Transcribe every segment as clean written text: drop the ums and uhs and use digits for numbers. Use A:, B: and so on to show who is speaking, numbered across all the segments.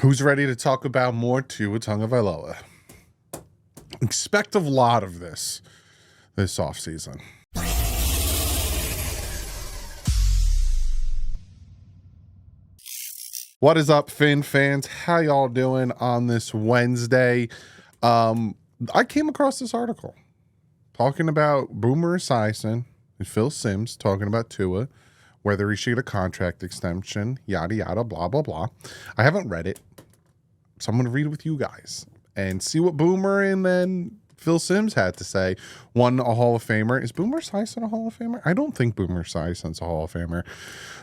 A: Who's ready to talk about more Tua Tagovailoa? Expect a lot of this offseason. What is up, Finn fans? How y'all doing on this Wednesday? I came across this article talking about Boomer Esiason and Phil Simms talking about Tua, whether he should get a contract extension, yada, yada, blah, blah, blah. I haven't read it, so I'm going to read it with you guys and see what Boomer and then Phil Simms had to say. One, a Hall of Famer. Is Boomer Esiason a Hall of Famer? I don't think Boomer Esiason's a Hall of Famer.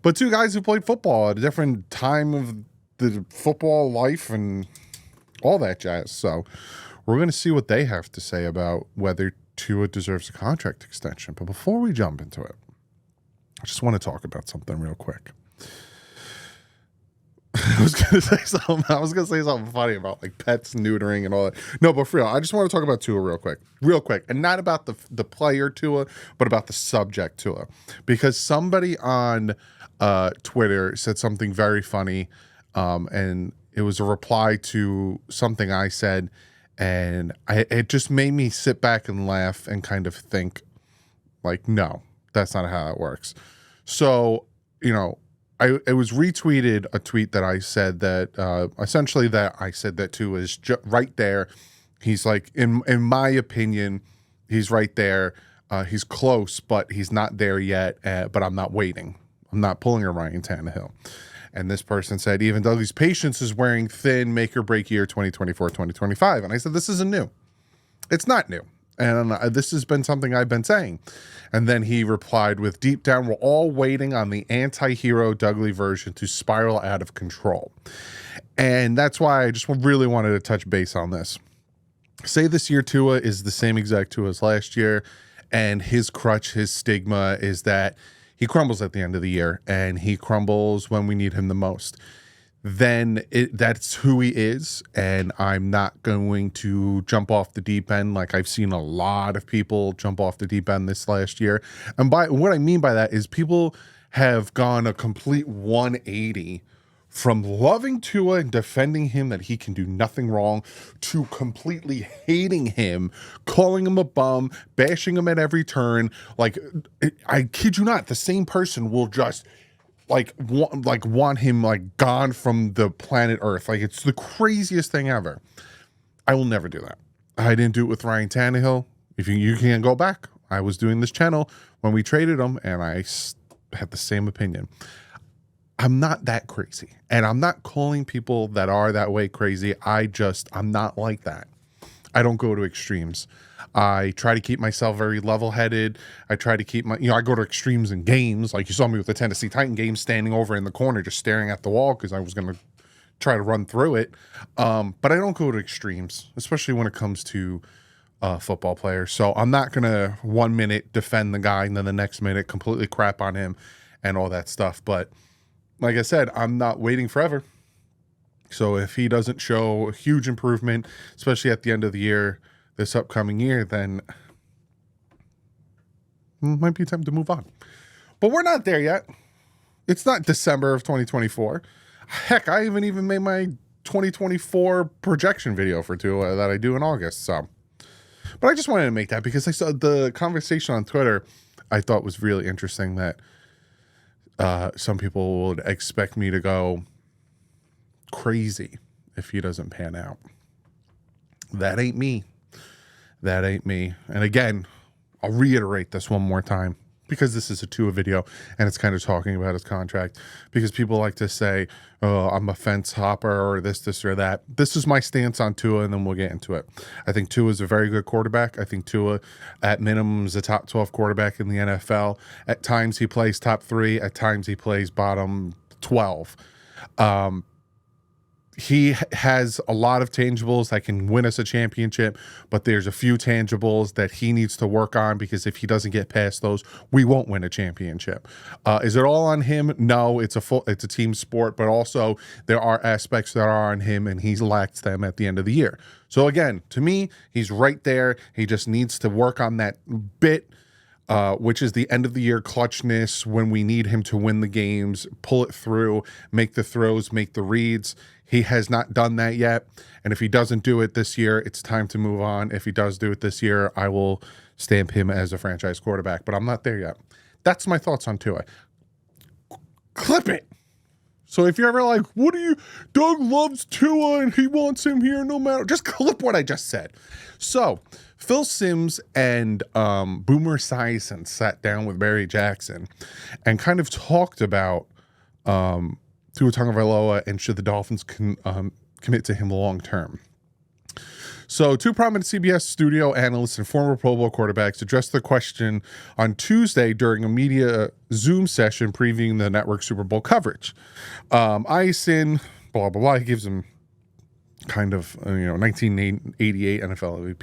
A: But two guys who played football at a different time of the football life and all that jazz. So we're going to see what they have to say about whether Tua deserves a contract extension. But before we jump into it, I just want to talk about something real quick. I was going to say something funny about like pets neutering and all that. No, but for real, I just want to talk about Tua real quick, and not about the player Tua, but about the subject Tua, because somebody on Twitter said something very funny, and it was a reply to something I said, and it just made me sit back and laugh and kind of think, like, no, that's not how it works. So, it was retweeted a tweet that I said that essentially that I said that Tua is right there. He's like, in my opinion, he's right there. He's close, but he's not there yet. But I'm not waiting. I'm not pulling a Ryan Tannehill. And this person said, even Dougie's patience is wearing thin, make or break year 2024, 2025. And I said, this isn't new. It's not new. And this has been something I've been saying. And then he replied with, deep down, we're all waiting on the anti-hero Dougley version to spiral out of control. And that's why I just really wanted to touch base on this. Say this year Tua is the same exact Tua as last year, and his crutch, his stigma is that he crumbles at the end of the year, and he crumbles when we need him the most. Then that's who he is, and I'm not going to jump off the deep end like I've seen a lot of people jump off the deep end this last year. And by what I mean by that is people have gone a complete 180 from loving Tua and defending him that he can do nothing wrong to completely hating him, calling him a bum, bashing him at every turn. Like, I kid you not, the same person will just want him like gone from the planet Earth. Like, it's the craziest thing ever. I will never do that. I didn't do it with Ryan Tannehill. If you can go back, I was doing this channel when we traded him, and I had the same opinion. I'm not that crazy, and I'm not calling people that are that way crazy. I'm not like that. I don't go to extremes. I try to keep myself very level-headed. I try to keep I go to extremes in games. Like you saw me with the Tennessee Titan game, standing over in the corner, just staring at the wall because I was going to try to run through it. But I don't go to extremes, especially when it comes to football players. So I'm not going to 1 minute defend the guy and then the next minute completely crap on him and all that stuff. But like I said, I'm not waiting forever. So if he doesn't show a huge improvement, especially at the end of the year, this upcoming year, then it might be time to move on. But we're not there yet. It's not December of 2024. Heck, I haven't even made my 2024 projection video for Tua that I do in August. So, but I just wanted to make that because I saw the conversation on Twitter. I thought was really interesting that some people would expect me to go crazy if he doesn't pan out. That ain't me. That ain't me. And again, I'll reiterate this one more time because this is a Tua video and it's kind of talking about his contract, because people like to say, oh, I'm a fence hopper or this or that. This is my stance on Tua, and then we'll get into it. I think Tua is a very good quarterback. I think Tua at minimum is a top 12 quarterback in the NFL. At times he plays top 3. At times he plays bottom 12. He has a lot of tangibles that can win us a championship, but there's a few tangibles that he needs to work on, because if he doesn't get past those, we won't win a championship. Is it all on him? No, it's a team sport, but also there are aspects that are on him, and he's lacked them at the end of the year. So again, to me, he's right there. He just needs to work on that bit, which is the end of the year clutchness when we need him to win the games, pull it through, make the throws, make the reads. He has not done that yet. And if he doesn't do it this year, it's time to move on. If he does do it this year, I will stamp him as a franchise quarterback, but I'm not there yet. That's my thoughts on Tua. Clip it. So if you're ever like, what do you, Doug loves Tua and he wants him here no matter, just clip what I just said. So Phil Simms and Boomer Esiason sat down with Barry Jackson and kind of talked about Tua Tagovailoa and should the Dolphins commit to him long term. So two prominent CBS studio analysts and former Pro Bowl quarterbacks addressed the question on Tuesday during a media Zoom session previewing the network Super Bowl coverage. Esiason, blah, blah, blah, he gives him kind of, 1988 NFL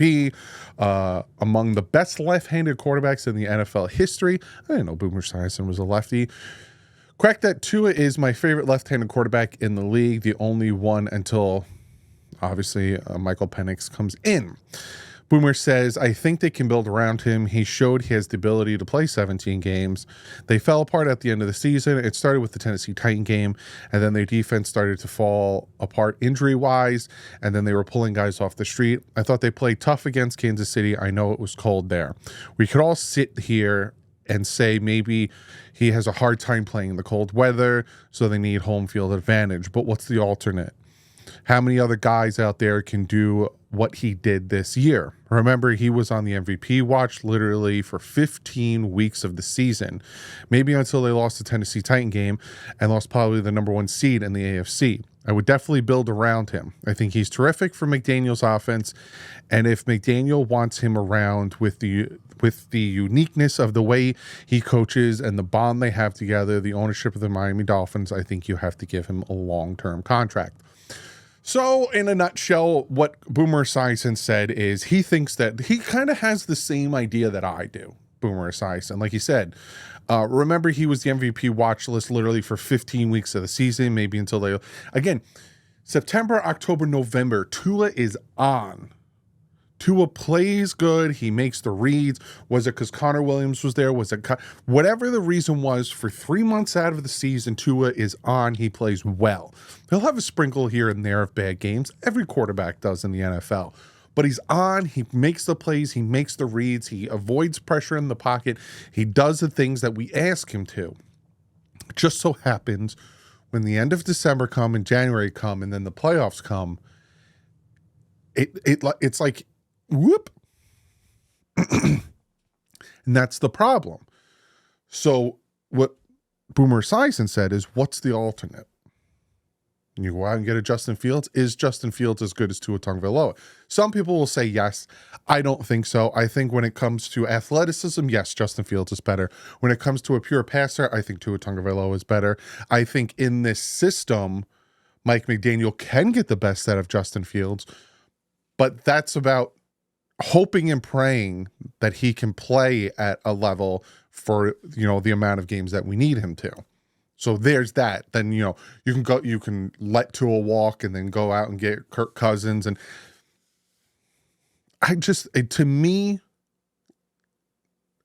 A: MVP, among the best left-handed quarterbacks in the NFL history. I didn't know Boomer Esiason was a lefty. Correct that Tua is my favorite left-handed quarterback in the league, the only one until... obviously, Michael Penix comes in. Boomer says, I think they can build around him. He showed he has the ability to play 17 games. They fell apart at the end of the season. It started with the Tennessee Titan game, and then their defense started to fall apart injury-wise, and then they were pulling guys off the street. I thought they played tough against Kansas City. I know it was cold there. We could all sit here and say maybe he has a hard time playing in the cold weather, so they need home field advantage. But what's the alternate? How many other guys out there can do what he did this year? Remember, he was on the MVP watch literally for 15 weeks of the season, maybe until they lost the Tennessee Titan game and lost probably the number one seed in the AFC. I would definitely build around him. I think he's terrific for McDaniel's offense, and if McDaniel wants him around with the uniqueness of the way he coaches and the bond they have together, the ownership of the Miami Dolphins, I think you have to give him a long-term contract. So, in a nutshell, what Boomer Esiason said is he thinks that he kind of has the same idea that I do, Boomer Esiason. Like he said, remember he was the MVP watch list literally for 15 weeks of the season, maybe until they... Again, September, October, November, Tua is on. Tua plays good. He makes the reads. Was it because Connor Williams was there? Was it... Whatever the reason was, for 3 months out of the season, Tua is on. He plays well. He'll have a sprinkle here and there of bad games. Every quarterback does in the NFL. But he's on. He makes the plays. He makes the reads. He avoids pressure in the pocket. He does the things that we ask him to. It just so happens when the end of December come and January come and then the playoffs come, it's like... whoop. And that's the problem. So what Boomer Esiason said is, what's the alternate? You go out and get a Justin Fields. Is Justin Fields as good as Tua Tagovailoa? Some people will say yes. I don't think so. I think when it comes to athleticism, yes, Justin Fields is better. When it comes to a pure passer, I think Tua Tagovailoa is better. I think in this system, Mike McDaniel can get the best out of Justin Fields, but that's about hoping and praying that he can play at a level for, the amount of games that we need him to. So there's that. Then, you can let Tua walk and then go out and get Kirk Cousins. And to me,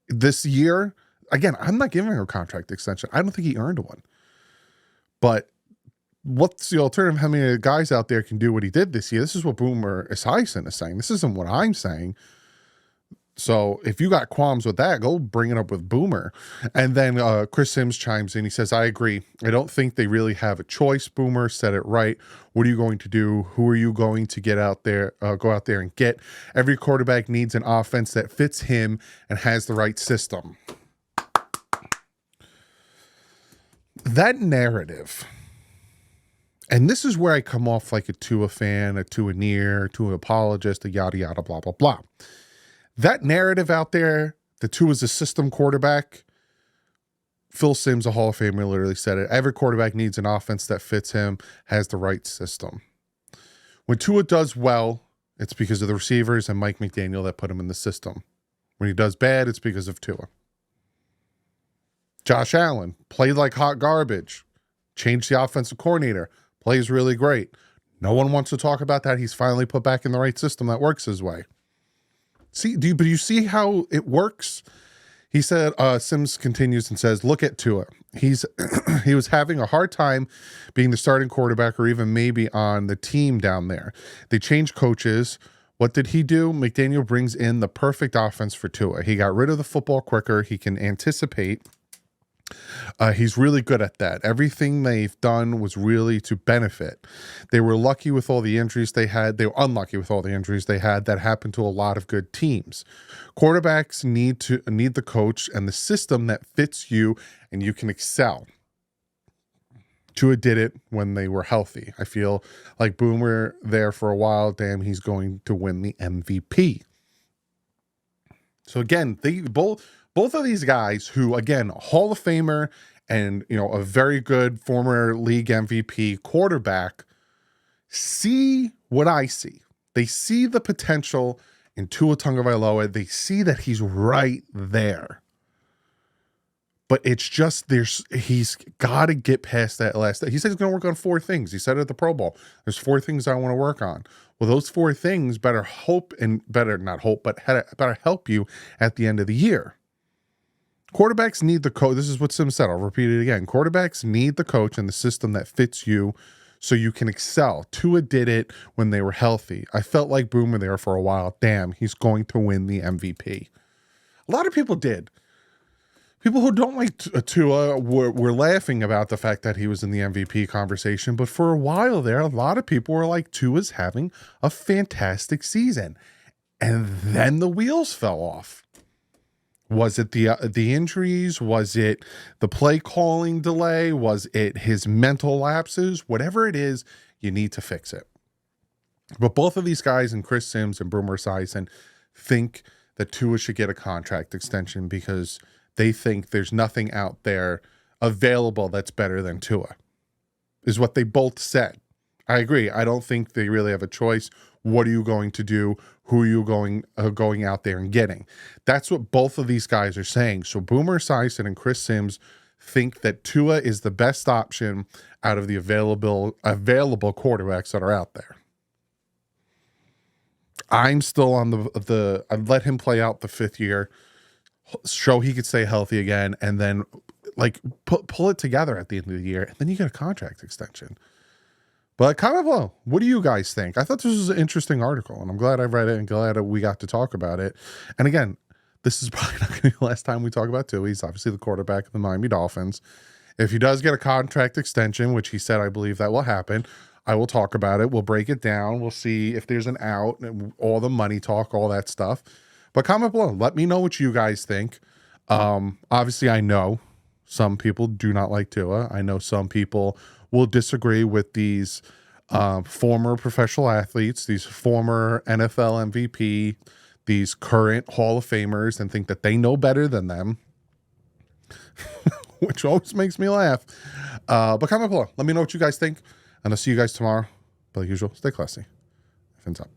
A: this year, again, I'm not giving him a contract extension. I don't think he earned one. But what's the alternative? How many guys out there can do what he did this year? This is what Boomer Esiason is saying. This isn't what I'm saying. So if you got qualms with that, go bring it up with Boomer. And then Chris Simms chimes in. He says, I agree. I don't think they really have a choice. Boomer said it right. What are you going to do? Who are you going to get out there, go out there and get? Every quarterback needs an offense that fits him and has the right system. That narrative... And this is where I come off like a Tua fan, a Tua near, a Tua apologist, a yada, yada, blah, blah, blah. That narrative out there, the Tua is a system quarterback. Phil Simms, a Hall of Famer, literally said it. Every quarterback needs an offense that fits him, has the right system. When Tua does well, it's because of the receivers and Mike McDaniel that put him in the system. When he does bad, it's because of Tua. Josh Allen played like hot garbage. Changed the offensive coordinator. Plays really great. No one wants to talk about that. He's finally put back in the right system that works his way. But you see how it works? He said, Simms continues and says, look at Tua. He's he was having a hard time being the starting quarterback or even maybe on the team down there. They changed coaches. What did he do? McDaniel brings in the perfect offense for Tua. He got rid of the football quicker. He can anticipate. He's really good at that. Everything they've done was really to benefit. They were lucky with all the injuries they had. They were unlucky with all the injuries they had. That happened to a lot of good teams. Quarterbacks need the coach and the system that fits you and you can excel. Tua did it when they were healthy. I feel like Boomer there for a while. Damn, he's going to win the MVP. So again, they both of these guys who, again, Hall of Famer and, a very good former league MVP quarterback, see what I see. They see the potential in Tua Tagovailoa. They see that he's right there. But it's just he's got to get past that last. He said he's going to work on 4 things. He said it at the Pro Bowl. There's 4 things I want to work on. Well, those 4 things better help you at the end of the year. Quarterbacks need the coach. This is what Sim said. I'll repeat it again. Quarterbacks need the coach and the system that fits you so you can excel. Tua did it when they were healthy. I felt like Boomer there for a while. Damn, he's going to win the MVP. A lot of people did. People who don't like Tua were laughing about the fact that he was in the MVP conversation, but for a while there, a lot of people were like, Tua's having a fantastic season. And then the wheels fell off. Was it the injuries? Was it the play calling delay? Was it his mental lapses? Whatever it is, you need to fix it. But both of these guys, and Chris Sims and Boomer Esiason, think that Tua should get a contract extension because they think there's nothing out there available that's better than Tua, is what they both said. I agree. I don't think they really have a choice. What are you going to do? Who are you going out there and getting? That's what both of these guys are saying. So Boomer Esiason and Chris Sims think that Tua is the best option out of the available quarterbacks that are out there. I'm still on I've let him play out the 5th year, show he could stay healthy again, and then pull it together at the end of the year, and then you get a contract extension. But comment below, what do you guys think? I thought this was an interesting article, and I'm glad I read it and glad that we got to talk about it. And again, this is probably not going to be the last time we talk about Tua. He's obviously the quarterback of the Miami Dolphins. If he does get a contract extension, which he said I believe that will happen, I will talk about it. We'll break it down. We'll see if there's an out, all the money talk, all that stuff. But comment below. Let me know what you guys think. Obviously, I know some people do not like Tua. I know some people will disagree with these former professional athletes, these former NFL MVP, these current Hall of Famers, and think that they know better than them, which always makes me laugh. But comment below. Let me know what you guys think, and I'll see you guys tomorrow. But like usual, stay classy. Fins up.